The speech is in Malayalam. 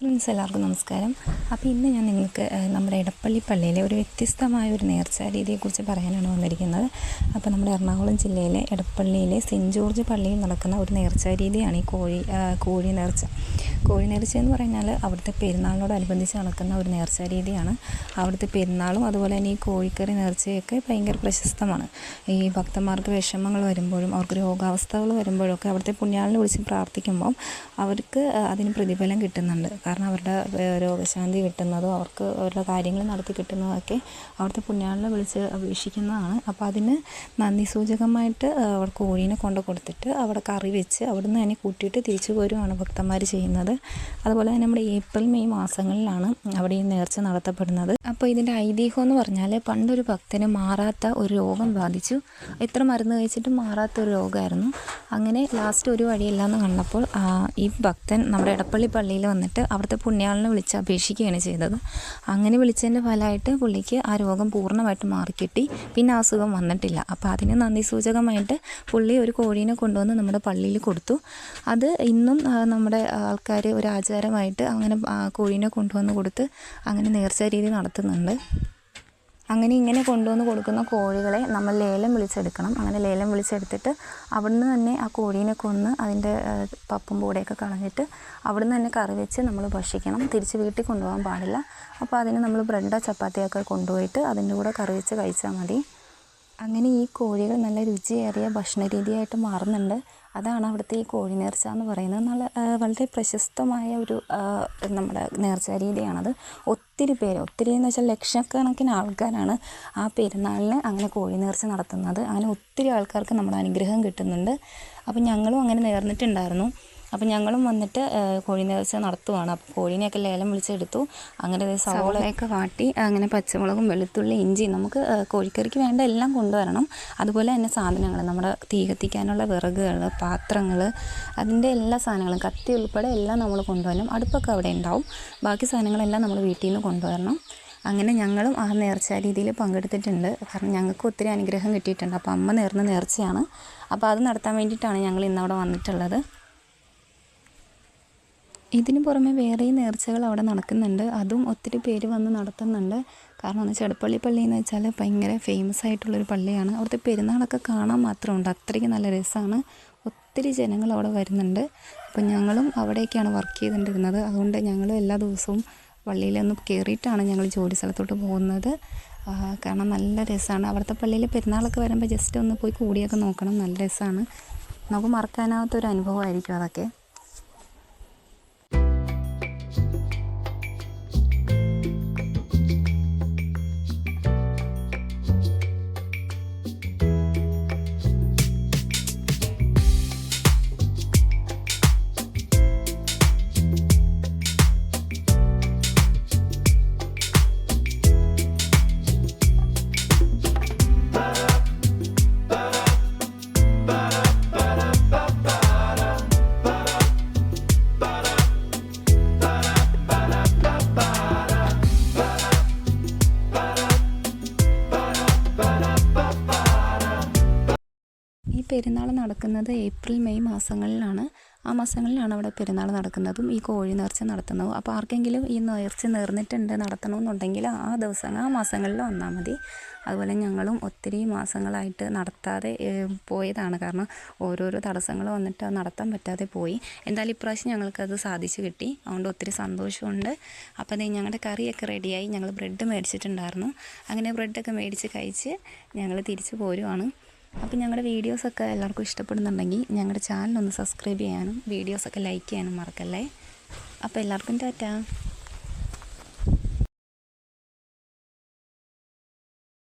ഫ്രണ്ട്സ് എല്ലാവർക്കും നമസ്കാരം. അപ്പോൾ ഇന്ന് ഞാൻ നിങ്ങൾക്ക് നമ്മുടെ എടപ്പള്ളി പള്ളിയിലെ ഒരു വ്യത്യസ്തമായ ഒരു നേർച്ച രീതിയെക്കുറിച്ച് പറയാനാണ് വന്നിരിക്കുന്നത്. അപ്പോൾ നമ്മുടെ എറണാകുളം ജില്ലയിലെ എടപ്പള്ളിയിലെ സെൻറ്റ് ജോർജ് പള്ളിയിൽ നടക്കുന്ന ഒരു നേർച്ച രീതിയാണ് ഈ കോഴി നേർച്ച. കോഴി നേർച്ച എന്ന് പറഞ്ഞാൽ അവിടുത്തെ പെരുന്നാളിനോടനുബന്ധിച്ച് നടക്കുന്ന ഒരു നേർച്ച രീതിയാണ്. അവിടുത്തെ പെരുന്നാളും അതുപോലെ തന്നെ ഈ കോഴിക്കറി നേർച്ചയൊക്കെ ഭയങ്കര പ്രശസ്തമാണ്. ഈ ഭക്തന്മാർക്ക് വിഷമങ്ങൾ വരുമ്പോഴും അവർക്ക് രോഗാവസ്ഥകൾ വരുമ്പോഴൊക്കെ അവിടുത്തെ പുണ്യാളിനെ വിളിച്ച് പ്രാർത്ഥിക്കുമ്പം അവർക്ക് അതിന് പ്രതിഫലം കിട്ടുന്നുണ്ട്. കാരണം അവരുടെ രോഗശാന്തി കിട്ടുന്നതോ അവർക്ക് അവരുടെ കാര്യങ്ങൾ നടത്തി കിട്ടുന്നതൊക്കെ അവിടുത്തെ പുണ്യാളിനെ വിളിച്ച് അപേക്ഷിക്കുന്നതാണ്. അപ്പോൾ അതിന് നന്ദി സൂചകമായിട്ട് അവിടെ കോഴീനെ കൊണ്ട് കൊടുത്തിട്ട് അവിടെ കറി വെച്ച് അവിടുന്ന് തന്നെ കൂട്ടിയിട്ട് തിരിച്ചു പോരുകയാണ് ഭക്തന്മാർ ചെയ്യുന്നത്. അതുപോലെ തന്നെ നമ്മുടെ ഏപ്രിൽ മെയ് മാസങ്ങളിലാണ് അവിടെ ഈ നേർച്ച നടത്തപ്പെടുന്നത്. അപ്പോൾ ഇതിൻ്റെ ഐതിഹ്യം എന്ന് പറഞ്ഞാൽ പണ്ടൊരു ഭക്തന് മാറാത്ത ഒരു രോഗം ബാധിച്ചു. എത്ര മരുന്ന് കഴിച്ചിട്ടും മാറാത്ത ഒരു രോഗമായിരുന്നു. അങ്ങനെ ലാസ്റ്റ് ഒരു വഴിയില്ലാന്ന് കണ്ടപ്പോൾ ഈ ഭക്തൻ നമ്മുടെ എടപ്പള്ളി പള്ളിയിൽ വന്നിട്ട് അവിടുത്തെ പുണ്യാളിനെ വിളിച്ച് അപേക്ഷിക്കുകയാണ് ചെയ്തത്. അങ്ങനെ വിളിച്ചതിൻ്റെ ഫലമായിട്ട് പുള്ളിക്ക് ആ രോഗം പൂർണ്ണമായിട്ട് മാറിക്കിട്ടി. പിന്നെ അസുഖം വന്നിട്ടില്ല. അപ്പോൾ അതിന് നന്ദി സൂചകമായിട്ട് പുള്ളി ഒരു കോഴീനെ കൊണ്ടുവന്ന് നമ്മുടെ പള്ളിയിൽ കൊടുത്തു. അത് ഇന്നും നമ്മുടെ ആൾക്കാർ ഒരു ആചാരമായിട്ട് അങ്ങനെ കോഴീനെ കൊണ്ടുവന്ന് കൊടുത്ത് അങ്ങനെ നേർച്ച രീതി നടത്തുന്നുണ്ട്. അങ്ങനെ ഇങ്ങനെ കൊണ്ടുവന്ന് കൊടുക്കുന്ന കോഴികളെ നമ്മൾ ലേലം വിളിച്ചെടുക്കണം. അങ്ങനെ ലേലം വിളിച്ചെടുത്തിട്ട് അവിടുന്ന് തന്നെ ആ കോഴീനെ കൊന്ന് അതിൻ്റെ പപ്പും പൂടയൊക്കെ കളഞ്ഞിട്ട് അവിടുന്ന് തന്നെ കറി വെച്ച് നമ്മൾ ഭക്ഷിക്കണം. തിരിച്ച് വീട്ടിൽ കൊണ്ടുപോകാൻ പാടില്ല. അപ്പോൾ അതിന് നമ്മൾ ബ്രെഡോ ചപ്പാത്തിയൊക്കെ കൊണ്ടുപോയിട്ട് അതിൻ്റെ കൂടെ കറി വെച്ച് കഴിച്ചാൽ മതി. അങ്ങനെ ഈ കോഴികൾ നല്ല രുചിയേറിയ ഭക്ഷണ രീതിയായിട്ട് മാറുന്നുണ്ട്. അതാണ് അവിടുത്തെ ഈ കോഴി നേർച്ച എന്ന് പറയുന്നത്. വളരെ പ്രശസ്തമായ ഒരു നമ്മുടെ നേർച്ച രീതിയാണത്. ഒത്തിരി എന്ന് വെച്ചാൽ ലക്ഷക്കണക്കിന് ആൾക്കാരാണ് ആ പെരുന്നാളിന് അങ്ങനെ കോഴി നേർച്ച നടത്തുന്നത്. അങ്ങനെ ഒത്തിരി ആൾക്കാർക്ക് നമ്മുടെ അനുഗ്രഹം കിട്ടുന്നുണ്ട്. അപ്പം ഞങ്ങളും അങ്ങനെ നേർന്നിട്ടുണ്ടായിരുന്നു. അപ്പം ഞങ്ങളും വന്നിട്ട് കോഴി നേർച്ച നടത്തുവാണ്. അപ്പോൾ കോഴീനെയൊക്കെ ലേലം വിളിച്ചെടുത്തു. അങ്ങനെ സവോളയൊക്കെ വാട്ടി അങ്ങനെ പച്ചമുളകും വെളുത്തുള്ളി ഇഞ്ചി നമുക്ക് കോഴിക്കറിക്ക് വേണ്ട എല്ലാം കൊണ്ടുവരണം. അതുപോലെ തന്നെ സാധനങ്ങൾ നമ്മുടെ തീ കത്തിക്കാനുള്ള വിറകുകൾ, പാത്രങ്ങൾ, അതിൻ്റെ എല്ലാ സാധനങ്ങളും കത്തി ഉൾപ്പെടെ എല്ലാം നമ്മൾ കൊണ്ടുവരണം. അടുപ്പൊക്കെ അവിടെ ഉണ്ടാവും. ബാക്കി സാധനങ്ങളെല്ലാം നമ്മൾ വീട്ടിൽ നിന്ന് കൊണ്ടുവരണം. അങ്ങനെ ഞങ്ങളും ആ നേർച്ച രീതിയിൽ പങ്കെടുത്തിട്ടുണ്ട്. കാരണം ഞങ്ങൾക്ക് ഒത്തിരി അനുഗ്രഹം കിട്ടിയിട്ടുണ്ട്. അപ്പോൾ അമ്മ നേർന്ന നേർച്ചയാണ്. അപ്പോൾ അത് നടത്താൻ വേണ്ടിയിട്ടാണ് ഞങ്ങൾ ഇന്നവിടെ വന്നിട്ടുള്ളത്. ഇതിന് പുറമെ വേറെയും നേർച്ചകൾ അവിടെ നടക്കുന്നുണ്ട്. അതും ഒത്തിരി പേര് വന്ന് നടത്തുന്നുണ്ട്. കാരണം എന്ന് വെച്ചാൽ എടപ്പള്ളി പള്ളി എന്ന് വെച്ചാൽ ഭയങ്കര ഫേമസ് ആയിട്ടുള്ളൊരു പള്ളിയാണ്. അവിടുത്തെ പെരുന്നാളൊക്കെ കാണാൻ മാത്രമുണ്ട്. അത്രയ്ക്ക് നല്ല രസമാണ്. ഒത്തിരി ജനങ്ങൾ അവിടെ വരുന്നുണ്ട്. അപ്പം ഞങ്ങളും അവിടേക്കാണ് വർക്ക് ചെയ്തുകൊണ്ടിരുന്നത്. അതുകൊണ്ട് ഞങ്ങൾ എല്ലാ ദിവസവും പള്ളിയിലൊന്ന് കയറിയിട്ടാണ് ഞങ്ങൾ ജോലി സ്ഥലത്തോട്ട് പോകുന്നത്. കാരണം നല്ല രസമാണ്. അവിടുത്തെ പള്ളിയിൽ പെരുന്നാളൊക്കെ വരുമ്പോൾ ജസ്റ്റ് ഒന്ന് പോയി കൂടിയൊക്കെ നോക്കണം. നല്ല രസമാണ്. നമുക്ക് മറക്കാനാവാത്തൊരു അനുഭവമായിരിക്കും അതൊക്കെ. ഈ പെരുന്നാൾ നടക്കുന്നത് ഏപ്രിൽ മെയ് മാസങ്ങളിലാണ്. ആ മാസങ്ങളിലാണ് അവിടെ പെരുന്നാൾ നടക്കുന്നതും ഈ കോഴി നേർച്ച നടത്തുന്നതും. അപ്പോൾ ആർക്കെങ്കിലും ഈ നേർച്ച നേർന്നിട്ടുണ്ട് നടത്തണമെന്നുണ്ടെങ്കിൽ ആ മാസങ്ങളിൽ വന്നാൽ മതി. അതുപോലെ ഞങ്ങളും ഒത്തിരി മാസങ്ങളായിട്ട് നടത്താതെ പോയതാണ്. കാരണം ഓരോരോ തടസ്സങ്ങൾ വന്നിട്ട് അത് നടത്താൻ പറ്റാതെ പോയി. എന്തായാലും ഇപ്രാവശ്യം ഞങ്ങൾക്കത് സാധിച്ചു കിട്ടി. അതുകൊണ്ട് ഒത്തിരി സന്തോഷമുണ്ട്. അപ്പോൾ അത് ഞങ്ങളുടെ കറിയൊക്കെ റെഡിയായി. ഞങ്ങൾ ബ്രെഡ് മേടിച്ചിട്ടുണ്ടായിരുന്നു. അങ്ങനെ ബ്രെഡൊക്കെ മേടിച്ച് കഴിച്ച് ഞങ്ങൾ തിരിച്ചു പോരുവാണ്. അപ്പോൾ ഞങ്ങളുടെ വീഡിയോസൊക്കെ എല്ലാവർക്കും ഇഷ്ടപ്പെടുന്നുണ്ടെങ്കിൽ ഞങ്ങളുടെ ചാനലൊന്ന് സബ്സ്ക്രൈബ് ചെയ്യാനും വീഡിയോസൊക്കെ ലൈക്ക് ചെയ്യാനും മറക്കല്ലേ. അപ്പോൾ എല്ലാവർക്കും ടാറ്റാ.